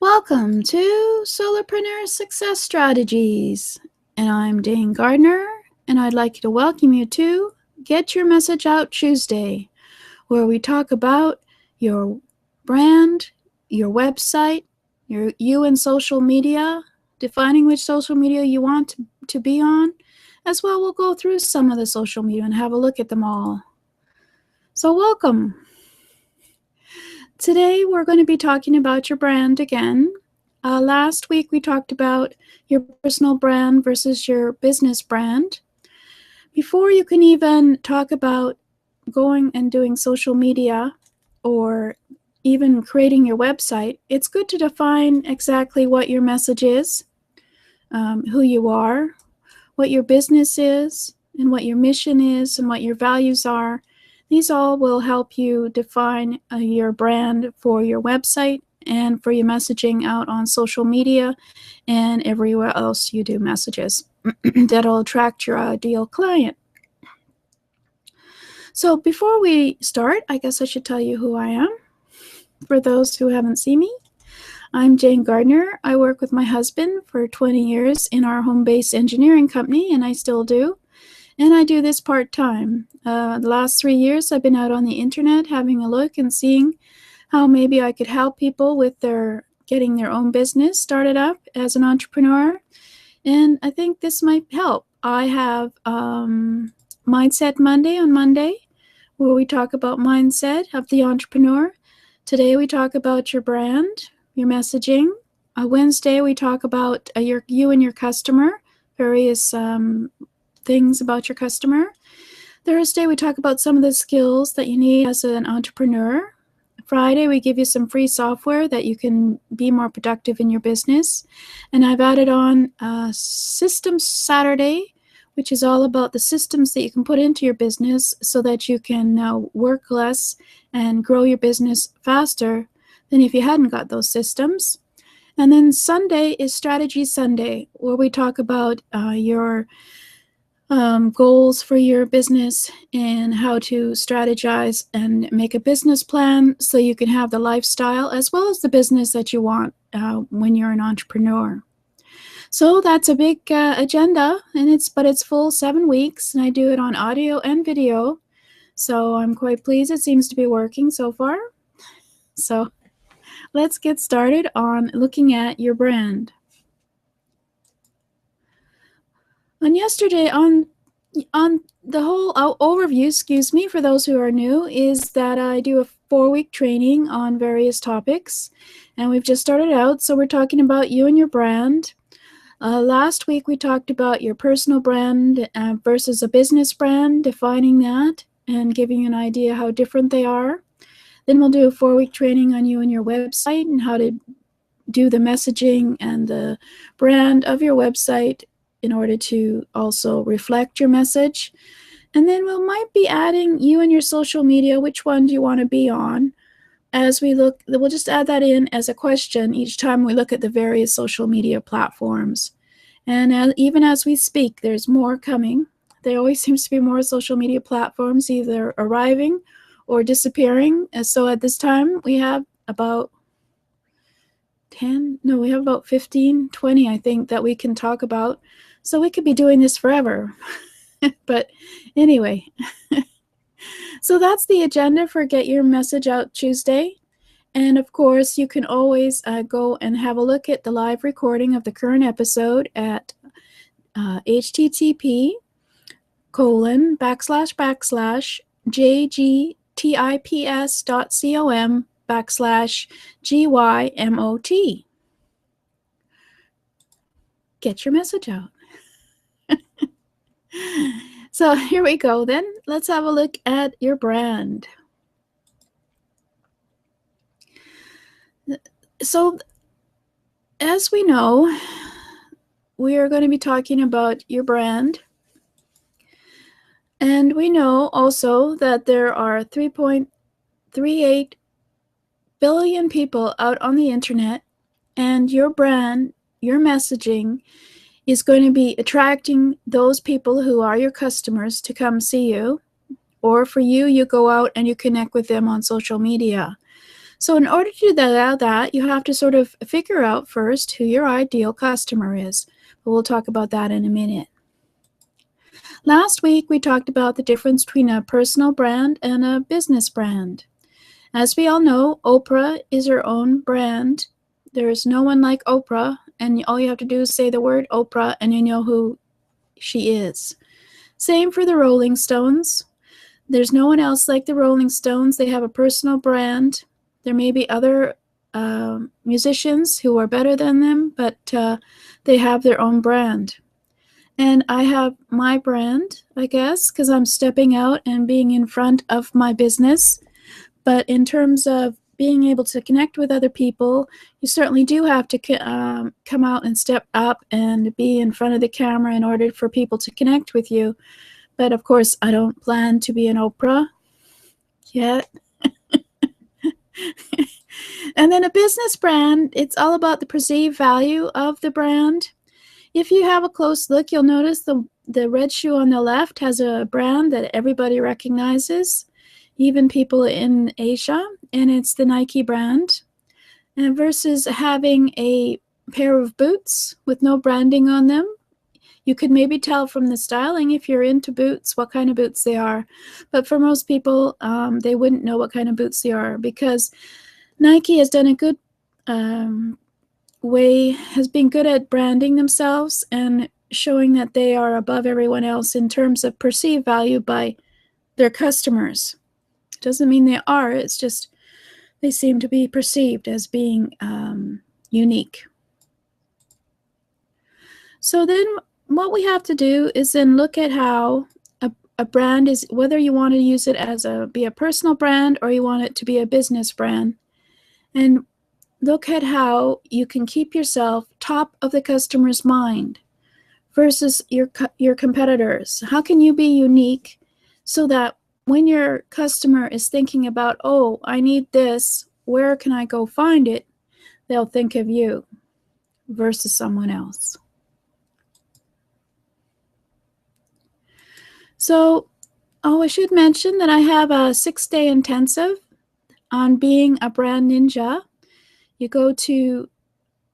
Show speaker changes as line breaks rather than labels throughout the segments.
Welcome to Solopreneur Success Strategies, and I'm Dane Gardner, and I'd like to welcome you to Get Your Message Out Tuesday, where we talk about your brand, your website, you and social media, defining which social media you want to be on. As well, we'll go through some of the social media and have a look at them all. So welcome. Today we're going to be talking about your brand again. Last week we talked about your personal brand versus your business brand. Before you can even talk about going and doing social media or even creating your website, it's good to define exactly what your message is, who you are, what your business is, and what your mission is, and what your values are. These all will help you define your brand for your website and for your messaging out on social media and everywhere else you do messages. That'll attract your ideal client. So before we start, I guess I should tell you who I am. For those who haven't seen me, I'm Jane Gardner. I work with my husband for 20 years in our home-based engineering company, and I still do. And I do this part-time. The last 3 years, I've been out on the internet having a look and seeing how maybe I could help people with getting their own business started up as an entrepreneur. And I think this might help. I have Mindset Monday on Monday, where we talk about mindset of the entrepreneur. Today we talk about your brand, your messaging. Wednesday we talk about you and your customer, various things about your customer. Thursday, we talk about some of the skills that you need as an entrepreneur. Friday, we give you some free software that you can be more productive in your business. And I've added on Systems Saturday, which is all about the systems that you can put into your business so that you can now work less and grow your business faster than if you hadn't got those systems. And then Sunday is Strategy Sunday, where we talk about your goals for your business and how to strategize and make a business plan so you can have the lifestyle as well as the business that you want when you're an entrepreneur. So that's a big agenda, and it's full 7 weeks, and I do it on audio and video. So I'm quite pleased. It seems to be working so far. So let's get started on looking at your brand. And yesterday on the whole overview, for those who are new, is that I do a 4-week training on various topics, and we've just started out. So we're talking about you and your brand. Last week we talked about your personal brand versus a business brand, defining that and giving you an idea how different they are. Then we'll do a 4-week training on you and your website and how to do the messaging and the brand of your website in order to also reflect your message. And then we might be adding you and your social media, which one do you want to be on? As we look, we'll just add that in as a question each time we look at the various social media platforms. And even as we speak, there's more coming. There always seems to be more social media platforms either arriving or disappearing. And so at this time, we have about 15, 20, I think, that we can talk about. So we could be doing this forever. But anyway, so that's the agenda for Get Your Message Out Tuesday. And of course, you can always go and have a look at the live recording of the current episode at http://jgtips.com/GYMOT. Get your message out. So here we go then. Let's have a look at your brand. So as we know, we are going to be talking about your brand. And we know also that there are 3.38 billion people out on the internet, and your brand, your messaging, is going to be attracting those people who are your customers to come see you, or for you, you go out and you connect with them on social media. So in order to do that, you have to sort of figure out first who your ideal customer is. But we'll talk about that in a minute. Last week, we talked about the difference between a personal brand and a business brand. As we all know, Oprah is her own brand. There's no one like Oprah, and all you have to do is say the word Oprah and you know who she is. Same for the Rolling Stones. There's no one else like the Rolling Stones. They have a personal brand. There may be other musicians who are better than them, but they have their own brand. And I have my brand, I guess, because I'm stepping out and being in front of my business. But in terms of being able to connect with other people, you certainly do have to come out and step up and be in front of the camera in order for people to connect with you. But of course, I don't plan to be an Oprah yet. And then a business brand, it's all about the perceived value of the brand. If you have a close look, you'll notice the red shoe on the left has a brand that everybody recognizes, even people in Asia, and it's the Nike brand. And versus having a pair of boots with no branding on them, you could maybe tell from the styling if you're into boots what kind of boots they are. But for most people, they wouldn't know what kind of boots they are because Nike has done a good has been good at branding themselves and showing that they are above everyone else in terms of perceived value by their customers. Doesn't mean they are, it's just they seem to be perceived as being unique. So then what we have to do is then look at how a brand is, whether you want to use it as be a personal brand or you want it to be a business brand. And look at how you can keep yourself top of the customer's mind versus your competitors. How can you be unique so that when your customer is thinking about, oh, I need this, where can I go find it? They'll think of you versus someone else. So, I should mention that I have a 6-day intensive on being a brand ninja. You go to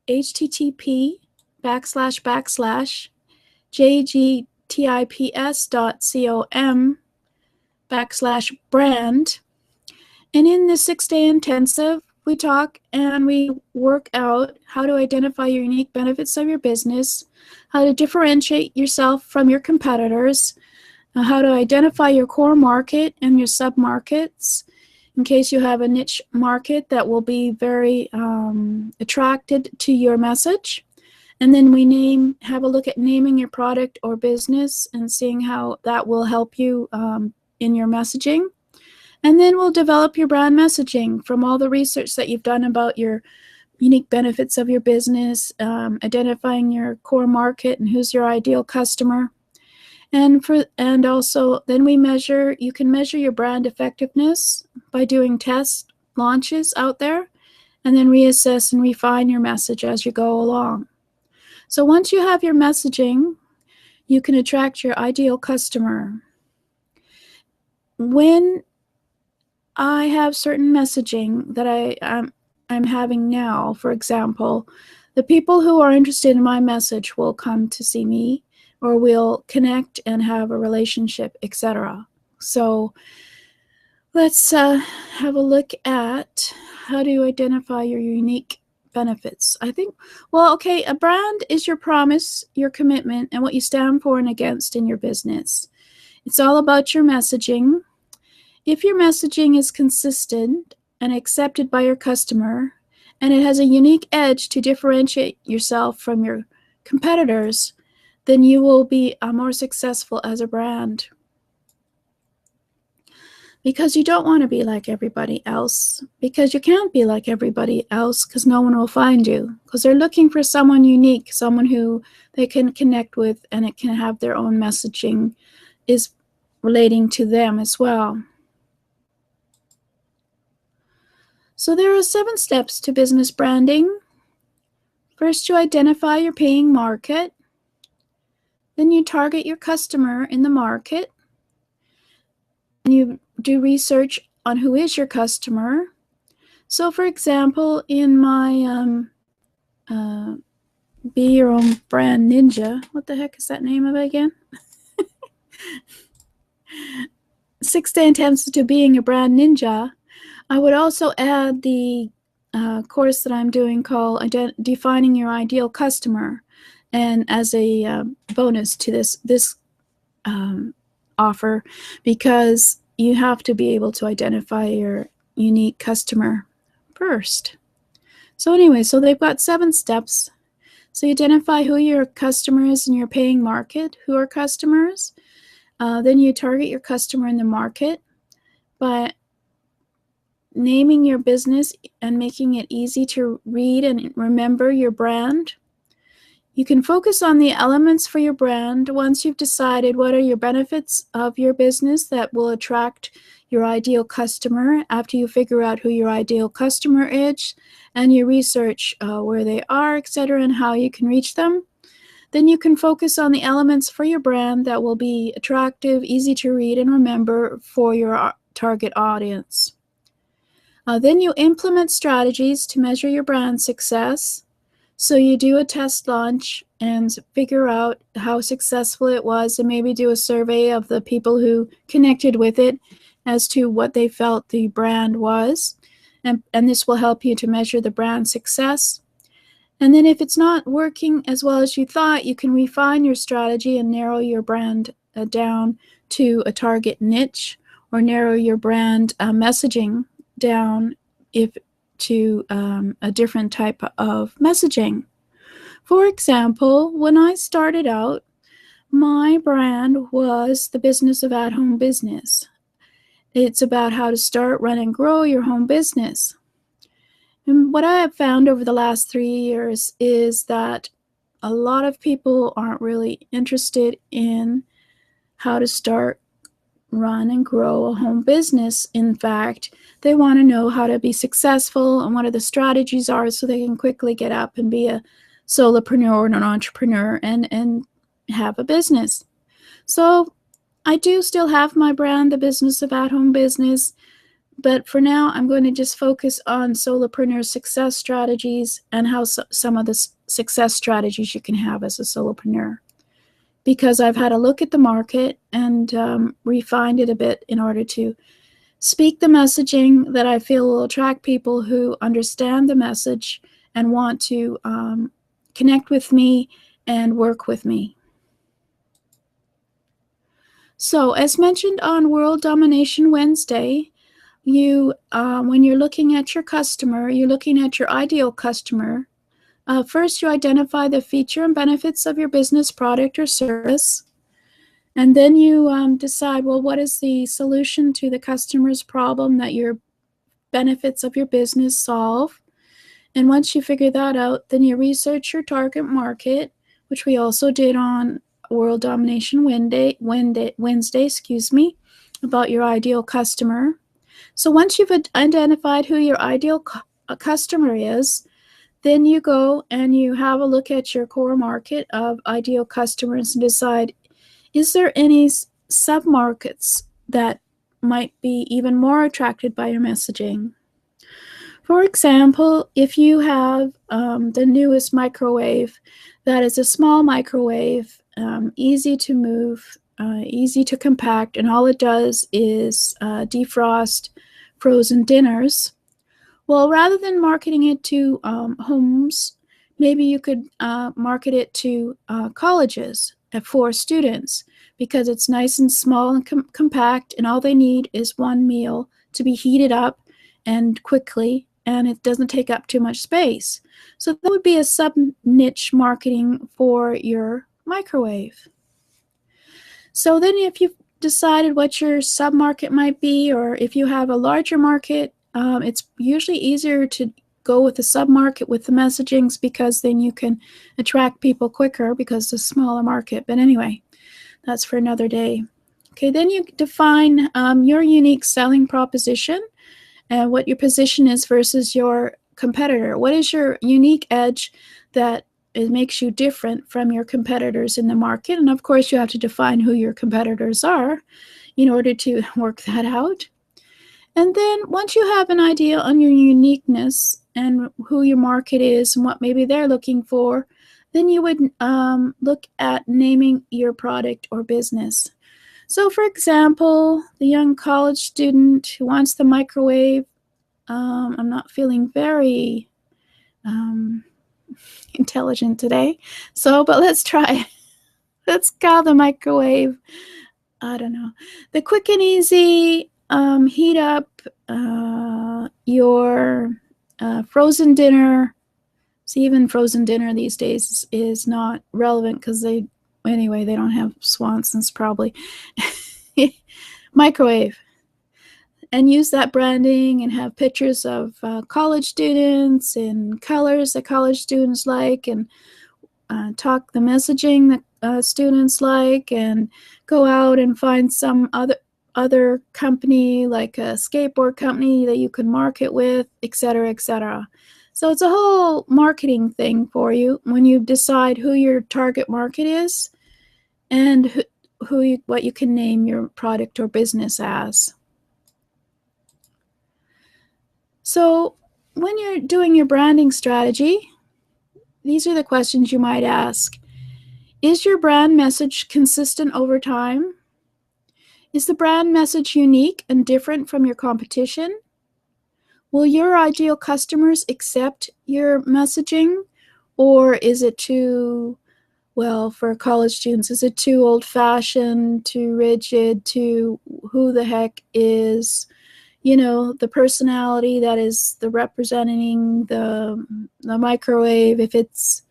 https://jgtips.com/brand. And in this 6-day intensive, we talk and we work out how to identify your unique benefits of your business, how to differentiate yourself from your competitors, how to identify your core market and your sub-markets, in case you have a niche market that will be very attracted to your message. And then we have a look at naming your product or business and seeing how that will help you in your messaging. And then we'll develop your brand messaging from all the research that you've done about your unique benefits of your business, identifying your core market and who's your ideal customer. And also then you can measure your brand effectiveness by doing test launches out there and then reassess and refine your message as you go along. So once you have your messaging, you can attract your ideal customer. When I have certain messaging that I'm having now, for example, the people who are interested in my message will come to see me, or we'll connect and have a relationship, etc. So let's have a look at how do you identify your unique benefits. I think, a brand is your promise, your commitment, and what you stand for and against in your business. It's all about your messaging. If your messaging is consistent and accepted by your customer, and it has a unique edge to differentiate yourself from your competitors, then you will be more successful as a brand. Because you don't want to be like everybody else. Because you can't be like everybody else because no one will find you. Because they're looking for someone unique, someone who they can connect with and it can have their own messaging is relating to them as well. So there are 7 steps to business branding. First, you identify your paying market. Then you target your customer in the market. And you do research on who is your customer. So for example, in my Be Your Own Brand Ninja, what the heck is that name of it again? 6 Attempts to Being a Brand Ninja, I would also add the course that I'm doing called Defining Your Ideal Customer, and as a bonus to this offer, because you have to be able to identify your unique customer first. So anyway, so they've got 7 steps. So you identify who your customer is in your paying market, who are customers. Then you target your customer in the market by naming your business and making it easy to read and remember your brand. You can focus on the elements for your brand once you've decided what are your benefits of your business that will attract your ideal customer. After you figure out who your ideal customer is and you research where they are, etc., and how you can reach them, then you can focus on the elements for your brand that will be attractive, easy to read and remember for your target audience. Then you implement strategies to measure your brand success. So you do a test launch and figure out how successful it was, and maybe do a survey of the people who connected with it as to what they felt the brand was. And this will help you to measure the brand success. And then if it's not working as well as you thought, you can refine your strategy and narrow your brand down to a target niche, or narrow your brand messaging down to a different type of messaging. For example, when I started out, my brand was the business of at-home business. It's about how to start, run, and grow your home business. And what I have found over the last 3 years is that a lot of people aren't really interested in how to start, run, and grow a home business. In fact, they want to know how to be successful and what the strategies are so they can quickly get up and be a solopreneur and an entrepreneur and have a business. So I do still have my brand, the business of at-home business, but for now I'm going to just focus on solopreneur success strategies and how some of the success strategies you can have as a solopreneur, because I've had a look at the market and refined it a bit in order to speak the messaging that I feel will attract people who understand the message and want to connect with me and work with me. So as mentioned on World Domination Wednesday, when you're looking at your customer, you're looking at your ideal customer. First, you identify the feature and benefits of your business, product, or service. And then you decide, well, what is the solution to the customer's problem that your benefits of your business solve? And once you figure that out, then you research your target market, which we also did on World Domination Wednesday, about your ideal customer. So once you've identified who your ideal customer is, then you go and you have a look at your core market of ideal customers and decide, is there any sub-markets that might be even more attracted by your messaging? For example, if you have the newest microwave, that is a small microwave, easy to move, easy to compact, and all it does is defrost frozen dinners. Well, rather than marketing it to homes, maybe you could market it to colleges for students, because it's nice and small and compact, and all they need is one meal to be heated up and quickly, and it doesn't take up too much space. So that would be a sub-niche marketing for your microwave. So then if you've decided what your sub-market might be, or if you have a larger market, it's usually easier to go with the sub-market with the messagings, because then you can attract people quicker because it's a smaller market. But anyway, that's for another day. Okay, then you define your unique selling proposition and what your position is versus your competitor. What is your unique edge that it makes you different from your competitors in the market? And of course, you have to define who your competitors are in order to work that out. And then once you have an idea on your uniqueness and who your market is and what maybe they're looking for, then you would look at naming your product or business. So for example, the young college student who wants the microwave, I'm not feeling very intelligent today, but let's try. Let's call the microwave, I don't know, the quick and easy heat up your frozen dinner. See, even frozen dinner these days is not relevant because they don't have Swanson's probably. Microwave. And use that branding and have pictures of college students and colors that college students like, and talk the messaging that students like, and go out and find some other company like a skateboard company that you can market with, etc., etc. So it's a whole marketing thing for you when you decide who your target market is and what you can name your product or business as. So when you're doing your branding strategy, these are the questions you might ask. Is your brand message consistent over time? Is the brand message unique and different from your competition? Will your ideal customers accept your messaging? Or is it too, well, for college students, is it too old-fashioned, too rigid, too who the heck is, the personality that is the representing the microwave? If it's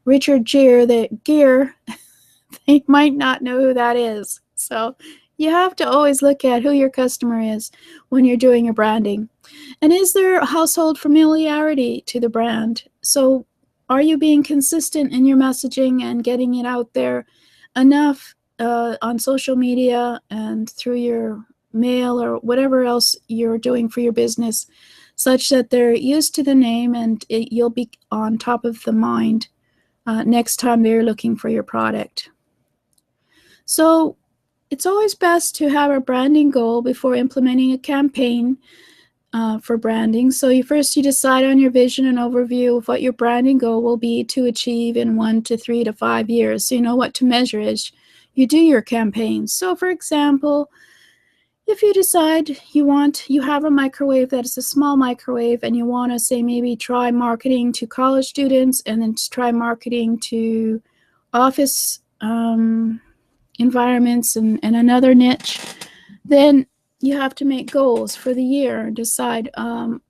Richard Gere, they might not know who that is. So you have to always look at who your customer is when you're doing your branding. And is there household familiarity to the brand? So are you being consistent in your messaging and getting it out there enough on social media and through your mail or whatever else you're doing for your business, such that they're used to the name and you'll be on top of the mind next time they're looking for your product? So it's always best to have a branding goal before implementing a campaign for branding. So you decide on your vision and overview of what your branding goal will be to achieve in 1 to 3 to 5 years. So you know what to measure as you do your campaigns. So for example, if you decide you have a microwave that is a small microwave and you want to say maybe try marketing to college students and then try marketing to office environments and another niche, then you have to make goals for the year and decide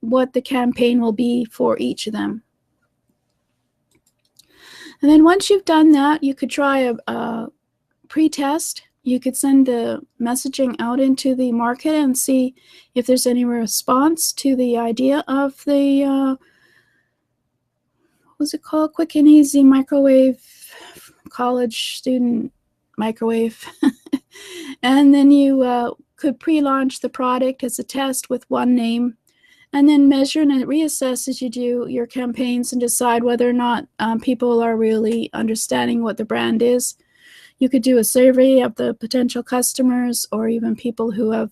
what the campaign will be for each of them. And then once you've done that, you could try a pre-test. You could send the messaging out into the market and see if there's any response to the idea of the, what's it called? Quick and easy microwave, college student microwave. And then you could pre-launch the product as a test with one name, and then measure and reassess as you do your campaigns and decide whether or not people are really understanding what the brand is. You could do a survey of the potential customers or even people who have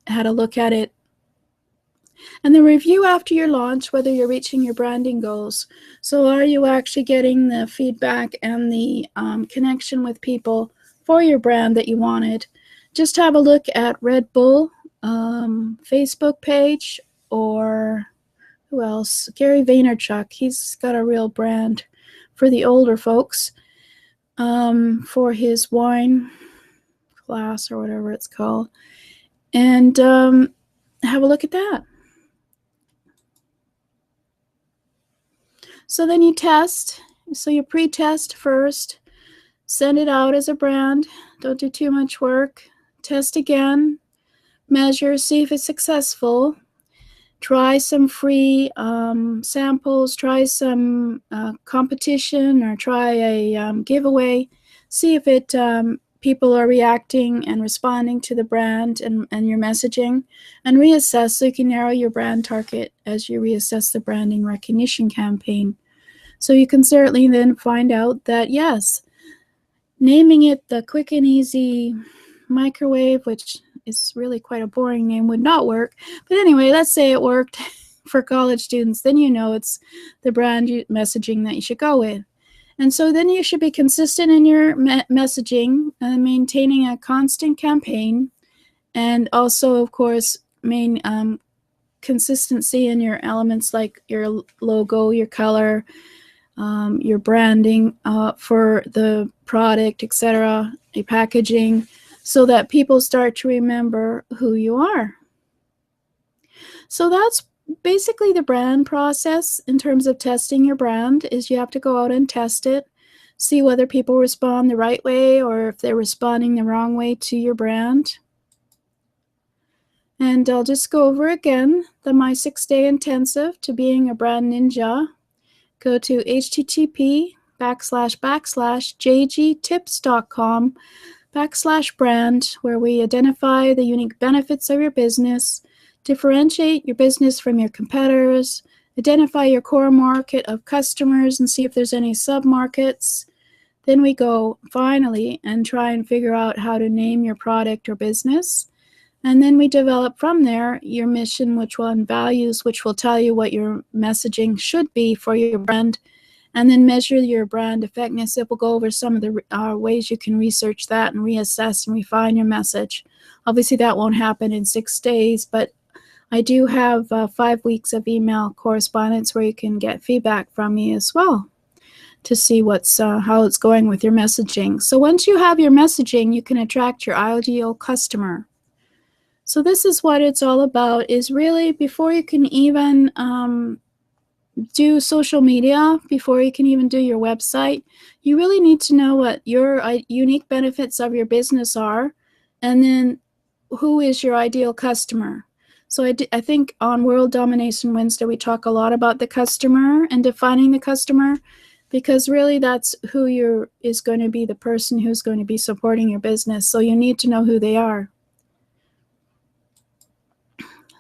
had a look at it. And then review after your launch whether you're reaching your branding goals. So are you actually getting the feedback and the connection with people for your brand that you wanted? Just have a look at Red Bull Facebook page, or who else? Gary Vaynerchuk. He's got a real brand for the older folks. For his wine glass or whatever it's called, and have a look at that. So then you test. So you pre-test first, send it out as a brand, don't do too much work, test again, measure, see if it's successful, try some free samples, try some competition, or try a giveaway. See if people are reacting and responding to the brand and your messaging, and reassess so you can narrow your brand target as you reassess the branding recognition campaign. So you can certainly then find out that, yes, naming it the quick and easy microwave, which is really quite a boring name, would not work. But anyway, let's say it worked for college students. Then you know it's the brand messaging that you should go with. And so then you should be consistent in your messaging, maintaining a constant campaign, and also, of course, consistency in your elements like your logo, your color, your branding for the product, etc., your packaging, so that people start to remember who you are. So that's basically the brand process in terms of testing your brand. Is you have to go out and test it, see whether people respond the right way or if they're responding the wrong way to your brand. And I'll just go over again my 6-day intensive to being a brand ninja. Go to http://jgtips.com/brand, where we identify the unique benefits of your business, differentiate your business from your competitors, identify your core market of customers and see if there's any sub-markets. Then we go finally and try and figure out how to name your product or business. And then we develop from there your mission, and values, which will tell you what your messaging should be for your brand, and then measure your brand effectiveness. It will go over some of the ways you can research that and reassess and refine your message. Obviously, that won't happen in 6 days, but I do have 5 weeks of email correspondence where you can get feedback from me as well to see how it's going with your messaging. So once you have your messaging, you can attract your ideal customer. So this is what it's all about, is really before you can even do social media, before you can even do your website, you really need to know what your unique benefits of your business are, and then who is your ideal customer. So I think on World Domination Wednesday, we talk a lot about the customer and defining the customer, because really that's who is going to be the person who's going to be supporting your business. So you need to know who they are.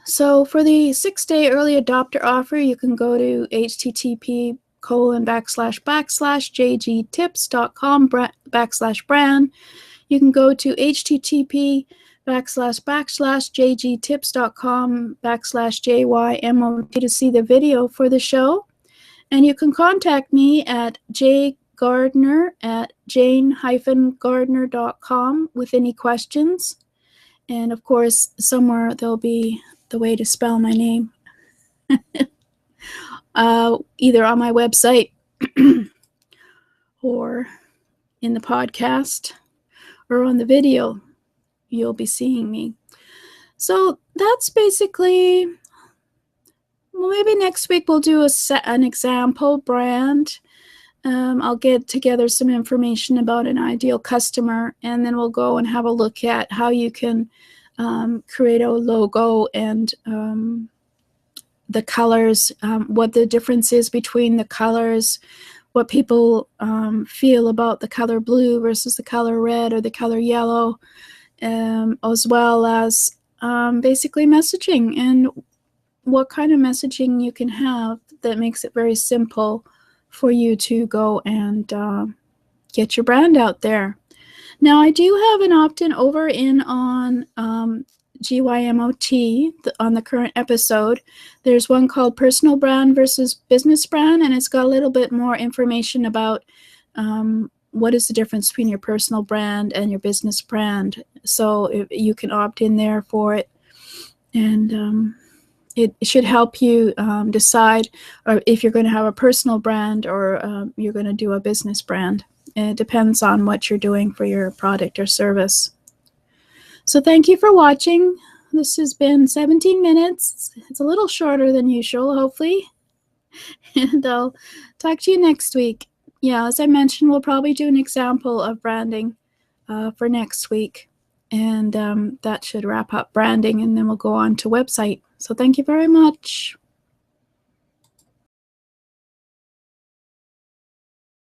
So for the 6-day early adopter offer, you can go to http://jgtips.com/brand. You can go to http://jgtips.com/JYMOT to see the video for the show. And you can contact me at jgardner@jane-gardner.com with any questions. And of course, somewhere there'll be the way to spell my name, either on my website or in the podcast or on the video, you'll be seeing me. So that's basically, well, maybe next week we'll do an example brand. I'll get together some information about an ideal customer, and then we'll go and have a look at how you can create a logo and the colors, what the difference is between the colors, what people feel about the color blue versus the color red or the color yellow, as well as basically messaging and what kind of messaging you can have that makes it very simple for you to go and get your brand out there. Now, I do have an opt-in over on GYMOT on the current episode. There's one called Personal Brand versus Business Brand, and it's got a little bit more information about what is the difference between your personal brand and your business brand. So you can opt in there for it, and it should help you decide if you're going to have a personal brand or you're going to do a business brand. And it depends on what you're doing for your product or service. So thank you for watching. This has been 17 minutes. It's a little shorter than usual, hopefully. And I'll talk to you next week. Yeah, as I mentioned, we'll probably do an example of branding for next week. And that should wrap up branding, and then we'll go on to website. So thank you very much.